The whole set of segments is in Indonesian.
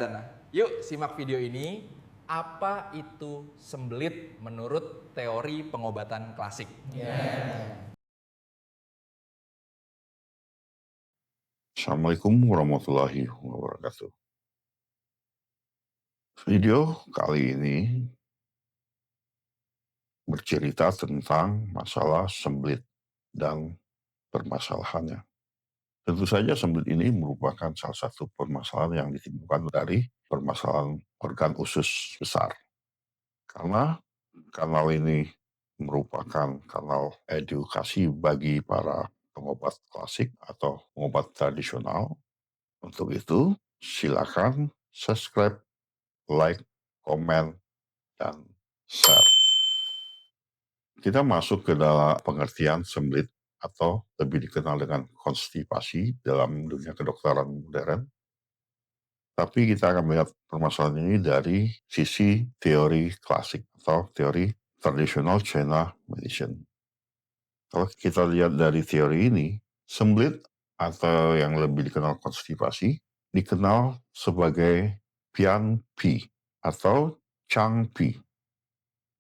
Pradana. Yuk simak video ini. Apa itu sembelit menurut teori pengobatan klasik? Assalamualaikum warahmatullahi wabarakatuh. Video kali ini bercerita tentang masalah sembelit dan permasalahannya. Tentu saja sembelit ini merupakan salah satu permasalahan yang ditimbulkan dari permasalahan organ usus besar. Karena kanal ini merupakan kanal edukasi bagi para pengobat klasik atau pengobat tradisional. Untuk itu, silakan subscribe, like, komen, dan share. Kita masuk ke dalam pengertian sembelit atau lebih dikenal dengan konstipasi dalam dunia kedokteran modern. Tapi kita akan melihat permasalahan ini dari sisi teori klasik atau teori tradisional China medicine. Kalau kita lihat dari teori ini, sembelit atau yang lebih dikenal konstipasi dikenal sebagai Pian Pi atau Chang Pi.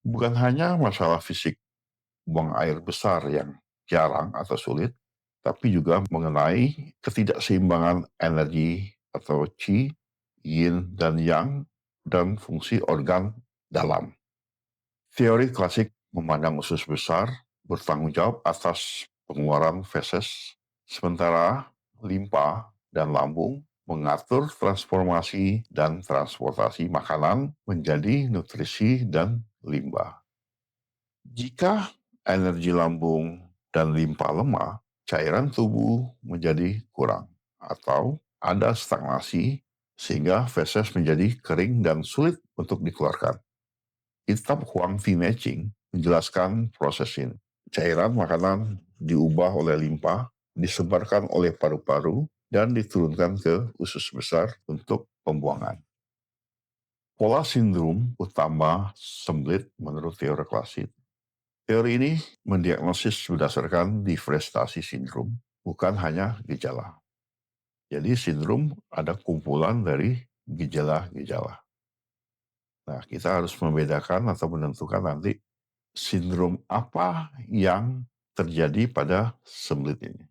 Bukan hanya masalah fisik, buang air besar yang jarang atau sulit, tapi juga mengenai ketidakseimbangan energi atau qi, yin dan yang, dan fungsi organ dalam. Teori klasik memandang usus besar bertanggung jawab atas pengeluaran feses, sementara limpa dan lambung mengatur transformasi dan transportasi makanan menjadi nutrisi dan limbah. Jika energi lambung dan limpa lemah, cairan tubuh menjadi kurang atau ada stagnasi sehingga feses menjadi kering dan sulit untuk dikeluarkan. Kitab Huang Ti Matching menjelaskan proses ini. Cairan makanan diubah oleh limpa, disebarkan oleh paru-paru, dan diturunkan ke usus besar untuk pembuangan. Pola sindrom utama sembelit menurut teori klasik. Teori ini mendiagnosis berdasarkan diferensiasi sindrom, bukan hanya gejala. Jadi sindrom ada kumpulan dari gejala-gejala. Nah, kita harus membedakan atau menentukan nanti sindrom apa yang terjadi pada sembelit ini.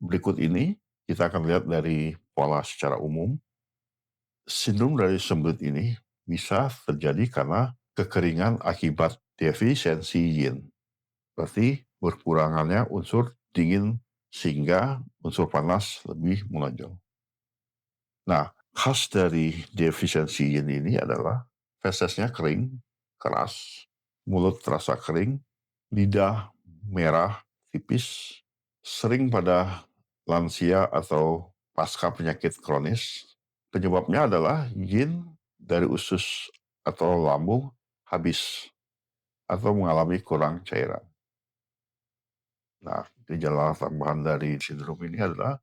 Berikut ini kita akan lihat dari pola secara umum. Sindrom dari sembelit ini bisa terjadi karena kekeringan akibat defisiensi yin. Berarti berkurangannya unsur dingin sehingga unsur panas lebih menonjol. Nah, khas dari defisiensi yin ini adalah fesesnya kering, keras, mulut terasa kering, lidah merah, tipis, sering pada lansia atau pasca penyakit kronis. Penyebabnya adalah yin dari usus atau lambung habis atau mengalami kurang cairan. Nah, gejala tambahan dari sindrom ini adalah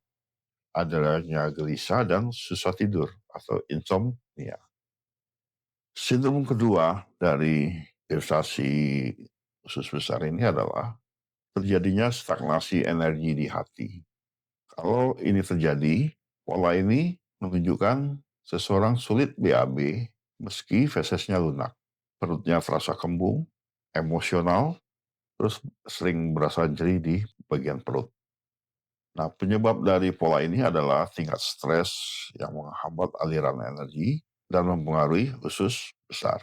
adanya gelisah dan susah tidur atau insomnia. Sindrom kedua dari defisasi usus besar ini adalah terjadinya stagnasi energi di hati. Kalau ini terjadi, pola ini menunjukkan seseorang sulit BAB meski fesesnya lunak. Perutnya terasa kembung, emosional, terus sering berasa nyeri di bagian perut. Nah, penyebab dari pola ini adalah tingkat stres yang menghambat aliran energi dan mempengaruhi usus besar.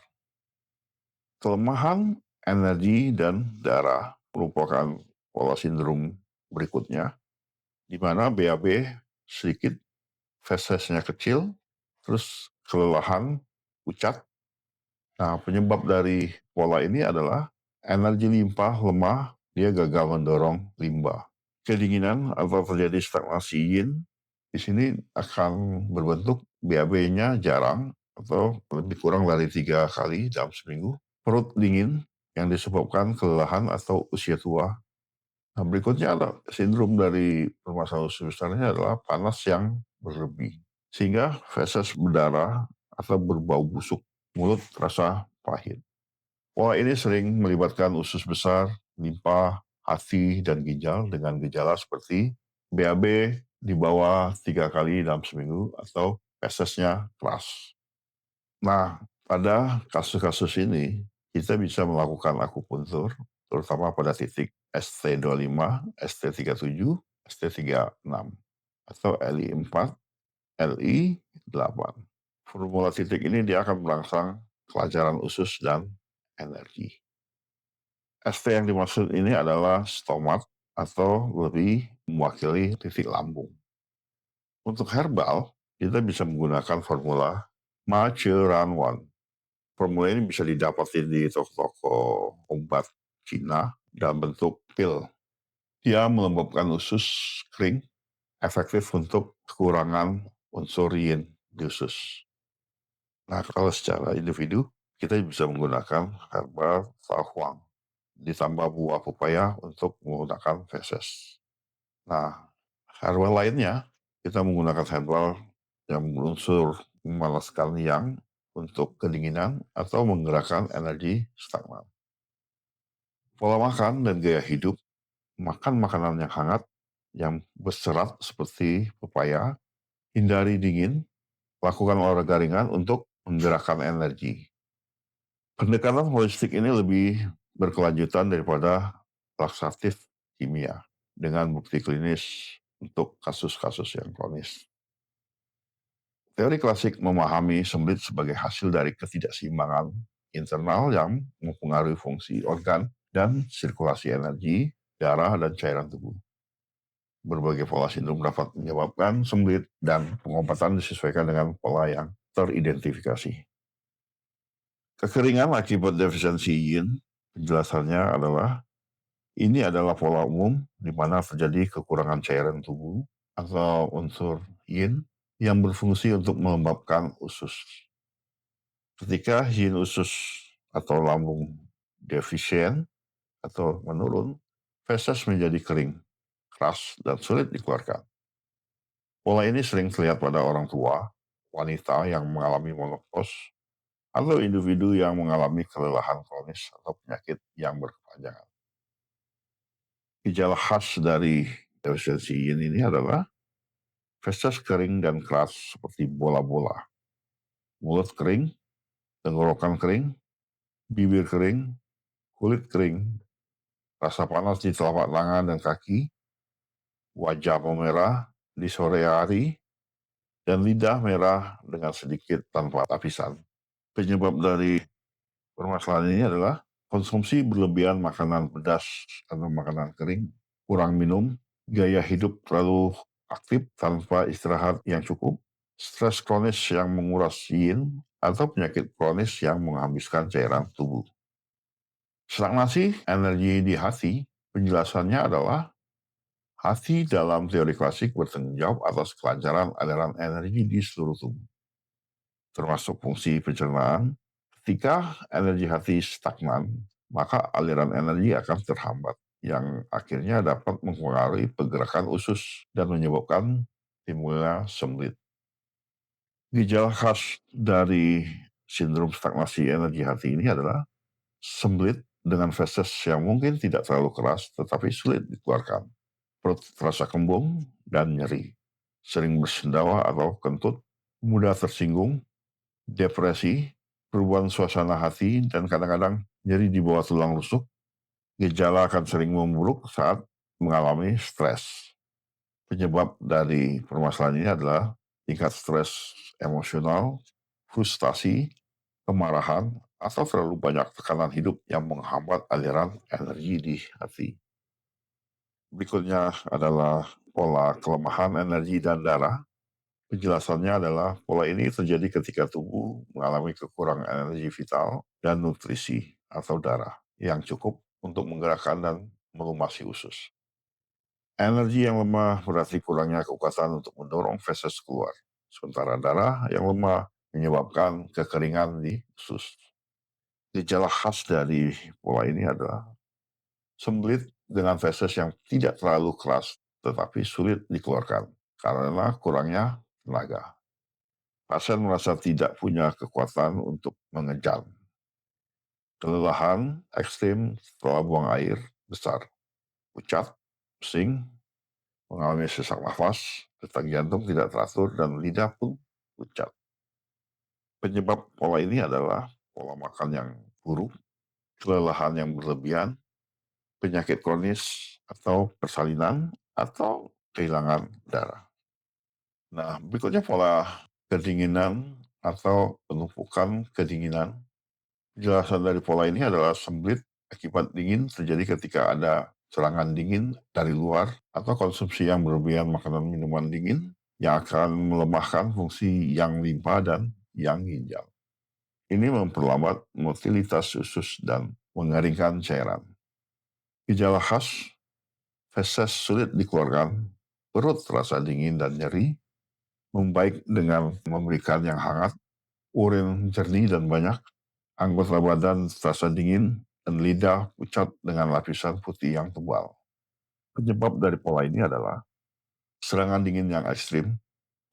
Kelemahan energi dan darah merupakan pola sindrom berikutnya, di mana BAB sedikit, fesesnya kecil, terus kelelahan, pucat. Nah, penyebab dari pola ini adalah energi limpa lemah, dia gagal mendorong limbah. Kedinginan atau terjadi stagnasi yin, di sini akan berbentuk BAB-nya jarang atau lebih kurang dari 3 kali dalam seminggu. Perut dingin yang disebabkan kelelahan atau usia tua. Nah, berikutnya ada sindrom dari permasalahan usus besarnya adalah panas yang berlebih. Sehingga feses berdarah atau berbau busuk, mulut terasa pahit. Pola ini sering melibatkan usus besar, limpa, hati, dan ginjal dengan gejala seperti BAB di bawah 3 kali dalam seminggu atau fesesnya keras. Nah, pada kasus-kasus ini, kita bisa melakukan akupuntur, terutama pada titik ST25, ST37, ST36, atau LI4, LI8. Formula titik ini dia akan merangsang kelancaran usus dan energi. ST yang dimaksud ini adalah stomat atau lebih mewakili titik lambung. Untuk herbal, kita bisa menggunakan formula Maceranwan. Formula ini bisa didapatin di toko-toko obat Cina dalam bentuk pil. Dia melembabkan usus kering, efektif untuk kekurangan unsur yin di usus. Nah, kalau secara individu, kita bisa menggunakan herbal sahuang ditambah buah pepaya untuk menggunakan feses. Nah, herbal lainnya, kita menggunakan herbal yang berunsur memalaskan yang untuk kedinginan atau menggerakkan energi stagnan. Pola makan dan gaya hidup, makan makanan yang hangat, yang berserat seperti pepaya, hindari dingin, lakukan olahraga ringan untuk menggerakkan energi. Pendekatan holistik ini lebih berkelanjutan daripada laksatif kimia dengan bukti klinis untuk kasus-kasus yang kronis. Teori klasik memahami sembelit sebagai hasil dari ketidakseimbangan internal yang mempengaruhi fungsi organ dan sirkulasi energi, darah, dan cairan tubuh. Berbagai pola sindrom dapat menyebabkan sembelit dan pengobatan disesuaikan dengan pola yang teridentifikasi. Kekeringan akibat defisiensi yin, penjelasannya adalah ini adalah pola umum di mana terjadi kekurangan cairan tubuh atau unsur yin yang berfungsi untuk melembabkan usus. Ketika yin usus atau lambung defisien atau menurun, feses menjadi kering, keras, dan sulit dikeluarkan. Pola ini sering terlihat pada orang tua, wanita yang mengalami menopause, atau individu yang mengalami kelelahan kronis atau penyakit yang berkepanjangan. Gejala khas dari defisiensi yin ini adalah feses kering dan keras seperti bola-bola, mulut kering, tenggorokan kering, bibir kering, kulit kering, rasa panas di telapak tangan dan kaki, wajah memerah di sore hari, dan lidah merah dengan sedikit tanpa lapisan. Penyebab dari permasalahan ini adalah konsumsi berlebihan makanan pedas atau makanan kering, kurang minum, gaya hidup terlalu aktif tanpa istirahat yang cukup, stres kronis yang menguras yin, atau penyakit kronis yang menghabiskan cairan tubuh. Stagnasi energi di hati, penjelasannya adalah hati dalam teori klasik bertanggung jawab atas kelancaran aliran energi di seluruh tubuh, termasuk fungsi pencernaan. Ketika energi hati stagnan, maka aliran energi akan terhambat, yang akhirnya dapat mempengaruhi pergerakan usus dan menyebabkan timbulnya sembelit. Gejala khas dari sindrom stagnasi energi hati ini adalah sembelit dengan feses yang mungkin tidak terlalu keras tetapi sulit dikeluarkan. Perut terasa kembung dan nyeri, sering bersendawa atau kentut, mudah tersinggung, depresi, perubahan suasana hati, dan kadang-kadang nyeri di bawah tulang rusuk. Gejala akan sering memburuk saat mengalami stres. Penyebab dari permasalahan ini adalah tingkat stres emosional, frustasi, kemarahan, atau terlalu banyak tekanan hidup yang menghambat aliran energi di hati. Berikutnya adalah pola kelemahan energi dan darah. Penjelasannya adalah pola ini terjadi ketika tubuh mengalami kekurangan energi vital dan nutrisi atau darah yang cukup untuk menggerakkan dan melumasi usus. Energi yang lemah berarti kurangnya kekuatan untuk mendorong feses keluar, sementara darah yang lemah menyebabkan kekeringan di usus. Gejala khas dari pola ini adalah sembelit dengan feses yang tidak terlalu keras tetapi sulit dikeluarkan karena kurangnya tenaga. Pasien merasa tidak punya kekuatan untuk mengejar. Kelelahan ekstrim setelah buang air besar, pucat, pusing, mengalami sesak nafas, detak jantung tidak teratur, dan lidah pun pucat. Penyebab pola ini adalah pola makan yang buruk, kelelahan yang berlebihan, penyakit kronis atau persalinan, atau kehilangan darah. Nah, berikutnya pola kedinginan atau penumpukan kedinginan. Penjelasan dari pola ini adalah sembelit akibat dingin terjadi ketika ada serangan dingin dari luar atau konsumsi yang berlebihan makanan minuman dingin yang akan melemahkan fungsi yang limpa dan yang ginjal. Ini memperlambat motilitas usus dan mengeringkan cairan. Gejala khas, feses sulit dikeluarkan, perut terasa dingin dan nyeri, membaik dengan memberikan yang hangat, urin jernih dan banyak, anggota badan terasa dingin, dan lidah pucat dengan lapisan putih yang tebal. Penyebab dari pola ini adalah serangan dingin yang ekstrim,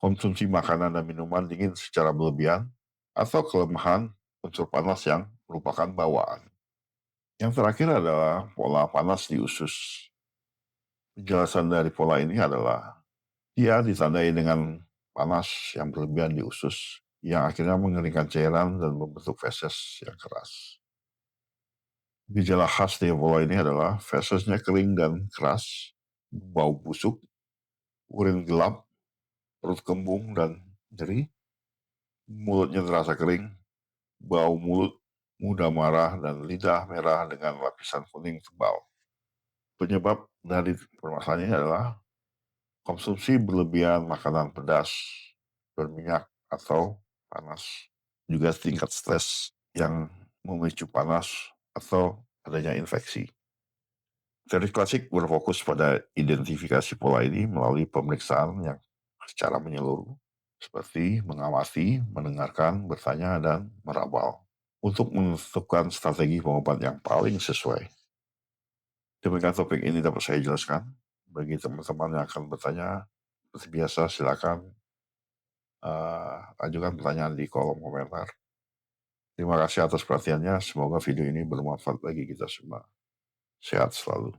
konsumsi makanan dan minuman dingin secara berlebihan, atau kelemahan unsur panas yang merupakan bawaan. Yang terakhir adalah pola panas di usus. Penjelasan dari pola ini adalah dia ditandai dengan panas yang berlebihan di usus yang akhirnya mengeringkan cairan dan membentuk feses yang keras. Gejala khas dari pola ini adalah fesesnya kering dan keras, bau busuk, urin gelap, perut kembung dan nyeri, mulutnya terasa kering, bau mulut, mudah marah, dan lidah merah dengan lapisan kuning tebal. Penyebab dari permasalahan ini adalah konsumsi berlebihan makanan pedas, berminyak, atau panas. Juga tingkat stres yang memicu panas atau adanya infeksi. Teori klasik berfokus pada identifikasi pola ini melalui pemeriksaan yang secara menyeluruh, seperti mengamati, mendengarkan, bertanya, dan merabal, untuk menentukan strategi pengobat yang paling sesuai. Demikian topik ini dapat saya jelaskan. Bagi teman-teman yang akan bertanya, seperti biasa silakan ajukan pertanyaan di kolom komentar. Terima kasih atas perhatiannya. Semoga video ini bermanfaat bagi kita semua. Sehat selalu.